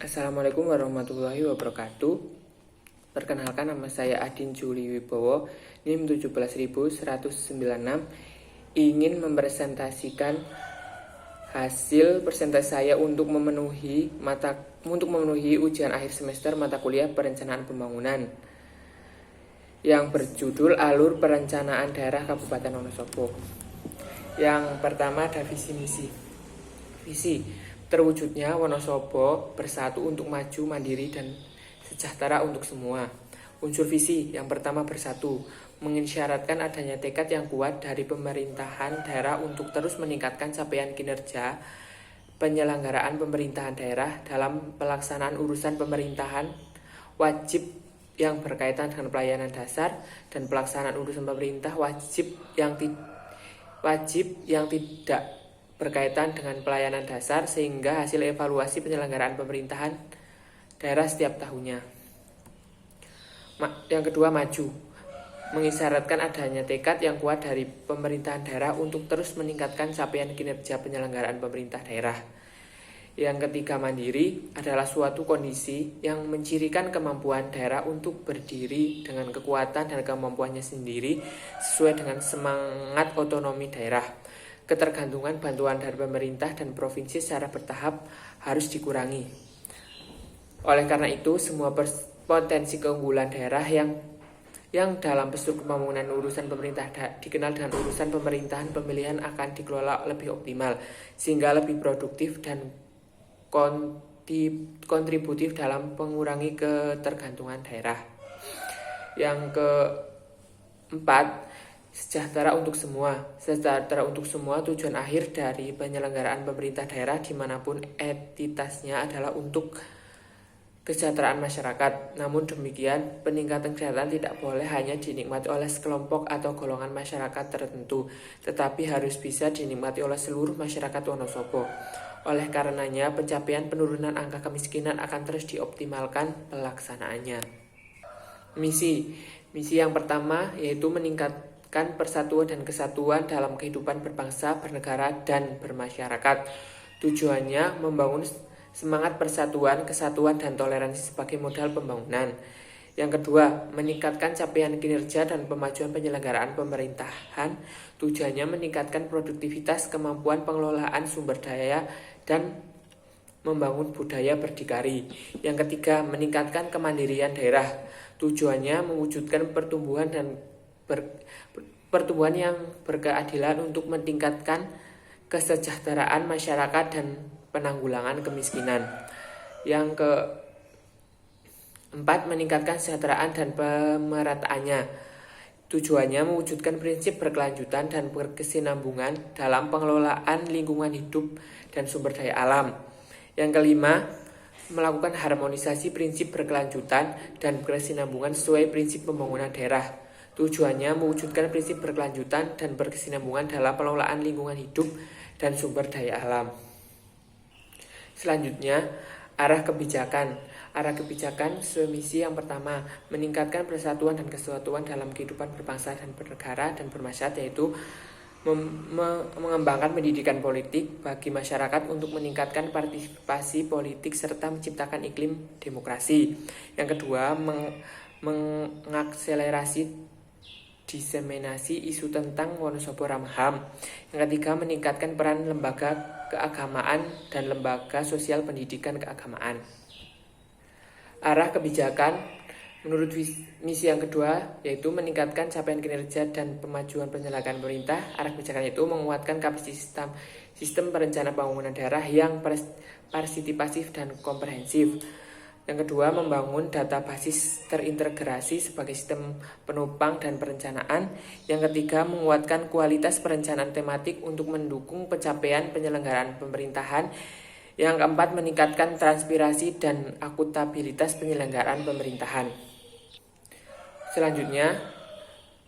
Assalamualaikum warahmatullahi wabarakatuh. Perkenalkan, nama saya Adin Juli Wibowo, NIM 17196, ingin mempresentasikan hasil presentasi saya untuk memenuhi ujian akhir semester mata kuliah Perencanaan Pembangunan yang berjudul Alur Perencanaan Daerah Kabupaten Wonosobo. Yang pertama ada visi misi. Visi terwujudnya Wonosobo bersatu untuk maju, mandiri, dan sejahtera untuk semua. Unsur visi yang pertama bersatu, mengisyaratkan adanya tekad yang kuat dari pemerintahan daerah untuk terus meningkatkan capaian kinerja penyelenggaraan pemerintahan daerah dalam pelaksanaan urusan pemerintahan wajib yang berkaitan dengan pelayanan dasar dan pelaksanaan urusan pemerintah wajib yang tidak berkaitan dengan pelayanan dasar, sehingga hasil evaluasi penyelenggaraan pemerintahan daerah setiap tahunnya. Yang kedua, maju, mengisyaratkan adanya tekad yang kuat dari pemerintahan daerah untuk terus meningkatkan capaian kinerja penyelenggaraan pemerintah daerah. Yang ketiga, mandiri, adalah suatu kondisi yang mencirikan kemampuan daerah untuk berdiri dengan kekuatan dan kemampuannya sendiri sesuai dengan semangat otonomi daerah. Ketergantungan bantuan dari pemerintah dan provinsi secara bertahap harus dikurangi. Oleh karena itu, semua potensi keunggulan daerah yang dalam struktur pembangunan urusan pemerintah dikenal dengan urusan pemerintahan pemilihan akan dikelola lebih optimal, sehingga lebih produktif dan kontributif dalam mengurangi ketergantungan daerah. Yang keempat, sejahtera untuk semua. Sejahtera untuk semua tujuan akhir dari penyelenggaraan pemerintah daerah dimanapun entitasnya adalah untuk kesejahteraan masyarakat. Namun demikian, peningkatan kesehatan tidak boleh hanya dinikmati oleh sekelompok atau golongan masyarakat tertentu, tetapi harus bisa dinikmati oleh seluruh masyarakat Wonosobo. Oleh karenanya, pencapaian penurunan angka kemiskinan akan terus dioptimalkan pelaksanaannya. Misi yang pertama yaitu meningkatkan persatuan dan kesatuan dalam kehidupan berbangsa, bernegara, dan bermasyarakat. Tujuannya membangun semangat persatuan, kesatuan, dan toleransi sebagai modal pembangunan. Yang kedua, meningkatkan capaian kinerja dan pemajuan penyelenggaraan pemerintahan. Tujuannya meningkatkan produktivitas, kemampuan pengelolaan sumber daya, dan membangun budaya berdikari. Yang ketiga, meningkatkan kemandirian daerah. Tujuannya mewujudkan pertumbuhan yang berkeadilan untuk meningkatkan kesejahteraan masyarakat dan penanggulangan kemiskinan. Yang keempat, meningkatkan kesejahteraan dan pemerataannya. Tujuannya mewujudkan prinsip berkelanjutan dan berkesinambungan dalam pengelolaan lingkungan hidup dan sumber daya alam. Yang kelima, melakukan harmonisasi prinsip berkelanjutan dan berkesinambungan sesuai prinsip pembangunan daerah. Tujuannya mewujudkan prinsip berkelanjutan dan berkesinambungan dalam pengelolaan lingkungan hidup dan sumber daya alam. Selanjutnya, arah kebijakan. Arah kebijakan semisi yang pertama, meningkatkan persatuan dan kesatuan dalam kehidupan berbangsa dan bernegara dan bermasyarakat, yaitu mengembangkan pendidikan politik bagi masyarakat untuk meningkatkan partisipasi politik serta menciptakan iklim demokrasi. Yang kedua, mengakselerasi diseminasi isu tentang Wonosobo Ramah HAM. Yang ketiga, meningkatkan peran lembaga keagamaan dan lembaga sosial pendidikan keagamaan. Arah kebijakan menurut misi yang kedua yaitu meningkatkan capaian kinerja dan pemajuan penyelenggaraan pemerintah. Arah kebijakan itu menguatkan kapasitas sistem perencanaan pembangunan daerah yang partisipatif dan komprehensif. Yang kedua, membangun data basis terintegrasi sebagai sistem penopang dan perencanaan. Yang ketiga, menguatkan kualitas perencanaan tematik untuk mendukung pencapaian penyelenggaraan pemerintahan. Yang keempat, meningkatkan transparansi dan akuntabilitas penyelenggaraan pemerintahan. Selanjutnya,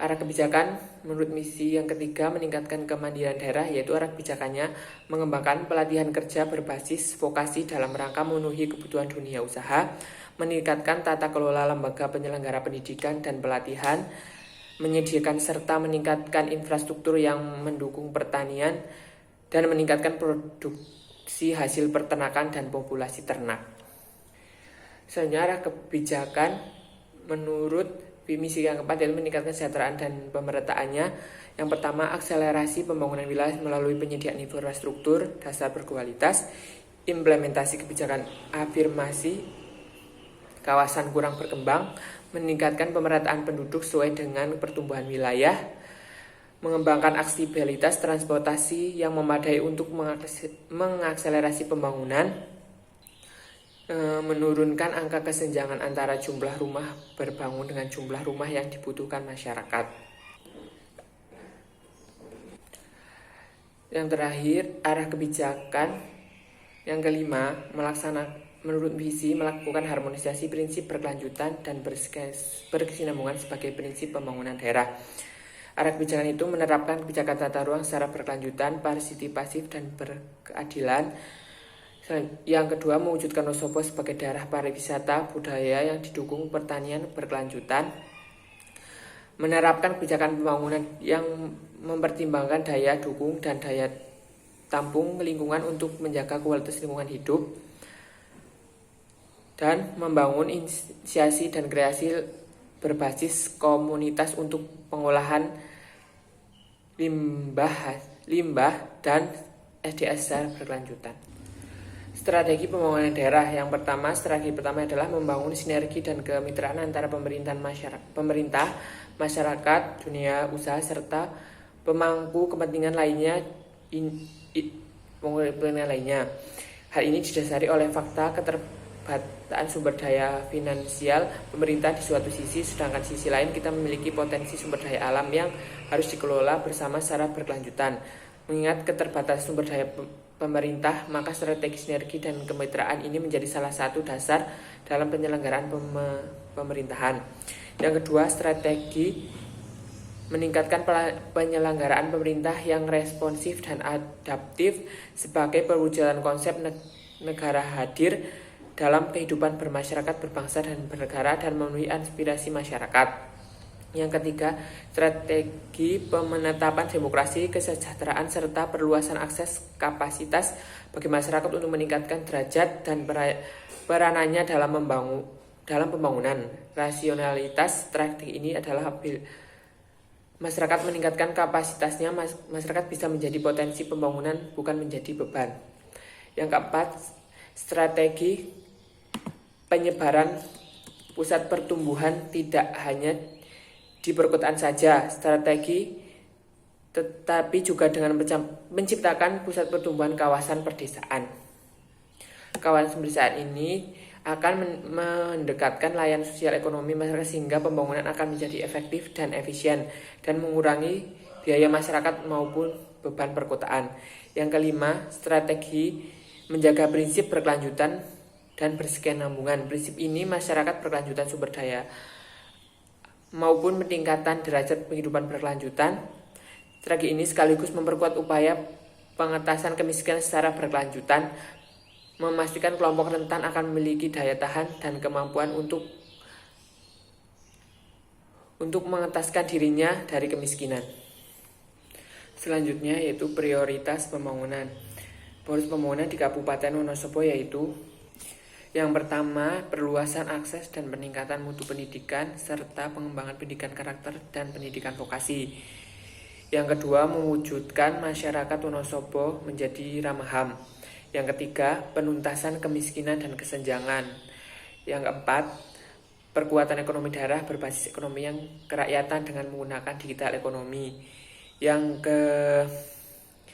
arah kebijakan menurut misi yang ketiga, meningkatkan kemandirian daerah, yaitu arah kebijakannya mengembangkan pelatihan kerja berbasis vokasi dalam rangka memenuhi kebutuhan dunia usaha, meningkatkan tata kelola lembaga penyelenggara pendidikan dan pelatihan, menyediakan serta meningkatkan infrastruktur yang mendukung pertanian, dan meningkatkan produksi hasil peternakan dan populasi ternak. Selanjutnya arah kebijakan menurut misi yang keempat yaitu meningkatkan kesejahteraan dan pemerataannya. Yang pertama, akselerasi pembangunan wilayah melalui penyediaan infrastruktur dasar berkualitas, implementasi kebijakan afirmasi kawasan kurang berkembang, meningkatkan pemerataan penduduk sesuai dengan pertumbuhan wilayah, mengembangkan aksesibilitas transportasi yang memadai untuk mengakselerasi pembangunan, menurunkan angka kesenjangan antara jumlah rumah berbangun dengan jumlah rumah yang dibutuhkan masyarakat. Yang terakhir, arah kebijakan. Yang kelima, menurut visi melakukan harmonisasi prinsip berkelanjutan dan berkesinambungan sebagai prinsip pembangunan daerah. Arah kebijakan itu menerapkan kebijakan tata ruang secara berkelanjutan, partisipatif, dan berkeadilan. Yang kedua, mewujudkan Wonosobo sebagai daerah pariwisata budaya yang didukung pertanian berkelanjutan. Menerapkan kebijakan pembangunan yang mempertimbangkan daya dukung dan daya tampung lingkungan untuk menjaga kualitas lingkungan hidup. Dan membangun inisiasi dan kreasi berbasis komunitas untuk pengolahan limbah dan SDGs secara berkelanjutan. Strategi pembangunan daerah. Strategi pertama adalah membangun sinergi dan kemitraan antara pemerintah, masyarakat, dunia usaha serta pemangku kepentingan lainnya. Hal ini didasari oleh fakta keterbatasan sumber daya finansial pemerintah di suatu sisi, sedangkan sisi lain kita memiliki potensi sumber daya alam yang harus dikelola bersama secara berkelanjutan. Mengingat keterbatasan sumber daya pemerintah, maka strategi sinergi dan kemitraan ini menjadi salah satu dasar dalam penyelenggaraan pemerintahan. Yang kedua, strategi meningkatkan penyelenggaraan pemerintah yang responsif dan adaptif sebagai perwujudan konsep negara hadir dalam kehidupan bermasyarakat, berbangsa, dan bernegara dan memenuhi aspirasi masyarakat. Yang ketiga, strategi penetapan demokrasi, kesejahteraan, serta perluasan akses kapasitas bagi masyarakat untuk meningkatkan derajat dan peranannya dalam pembangunan. Rasionalitas strategi ini adalah masyarakat meningkatkan kapasitasnya, masyarakat bisa menjadi potensi pembangunan, bukan menjadi beban. Yang keempat, strategi penyebaran pusat pertumbuhan tidak hanya di perkotaan saja, tetapi juga dengan menciptakan pusat pertumbuhan kawasan perdesaan. Kawasan perdesaan ini akan mendekatkan layanan sosial ekonomi masyarakat sehingga pembangunan akan menjadi efektif dan efisien dan mengurangi biaya masyarakat maupun beban perkotaan. Yang kelima, strategi menjaga prinsip berkelanjutan dan berkesinambungan. Prinsip ini masyarakat berkelanjutan sumber daya maupun peningkatan derajat kehidupan berkelanjutan. Strategi ini sekaligus memperkuat upaya pengentasan kemiskinan secara berkelanjutan, memastikan kelompok rentan akan memiliki daya tahan dan kemampuan untuk mengentaskan dirinya dari kemiskinan. Selanjutnya yaitu prioritas pembangunan. Prioritas pembangunan di Kabupaten Wonosobo yaitu: yang pertama, perluasan akses dan peningkatan mutu pendidikan serta pengembangan pendidikan karakter dan pendidikan vokasi. Yang kedua, mewujudkan masyarakat Wonosobo menjadi ramah HAM. Yang ketiga, penuntasan kemiskinan dan kesenjangan. Yang keempat, perkuatan ekonomi daerah berbasis ekonomi yang kerakyatan dengan menggunakan digital ekonomi.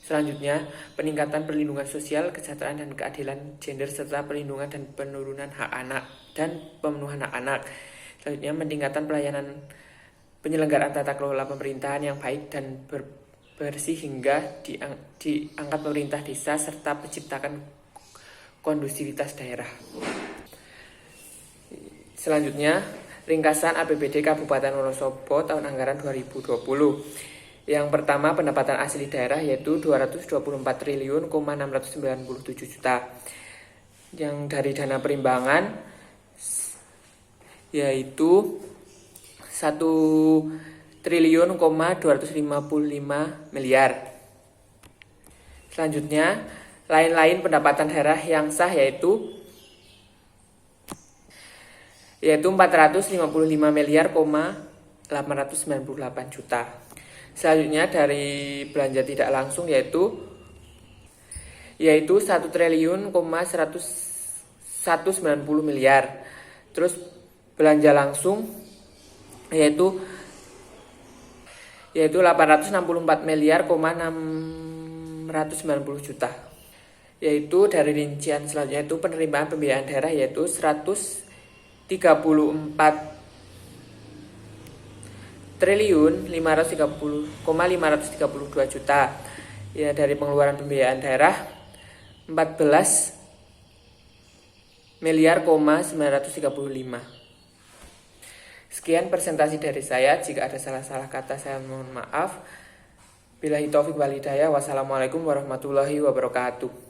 Selanjutnya, peningkatan perlindungan sosial, kesejahteraan dan keadilan gender serta perlindungan dan penurunan hak anak dan pemenuhan hak anak. Selanjutnya, peningkatan pelayanan penyelenggaraan tata kelola pemerintahan yang baik dan bersih hingga diangkat pemerintah desa serta menciptakan kondusivitas daerah. Selanjutnya, ringkasan APBD Kabupaten Wonosobo tahun anggaran 2020. Yang pertama, pendapatan asli daerah yaitu 224 triliun 697 juta. Yang dari dana perimbangan yaitu 1 triliun 255 miliar. Selanjutnya, lain-lain pendapatan daerah yang sah yaitu yaitu 455 miliar, 898 juta. Selanjutnya dari belanja tidak langsung yaitu 1 triliun, 190 miliar. Terus belanja langsung yaitu 864 miliar, 690 juta. Yaitu dari rincian selanjutnya itu penerimaan pembiayaan daerah yaitu 134 triliun 532 juta. Ya, dari pengeluaran pembiayaan daerah 14 miliar, 935. Sekian presentasi dari saya. Jika ada salah-salah kata saya mohon maaf. Billahi taufik wal hidayah. Wassalamualaikum warahmatullahi wabarakatuh.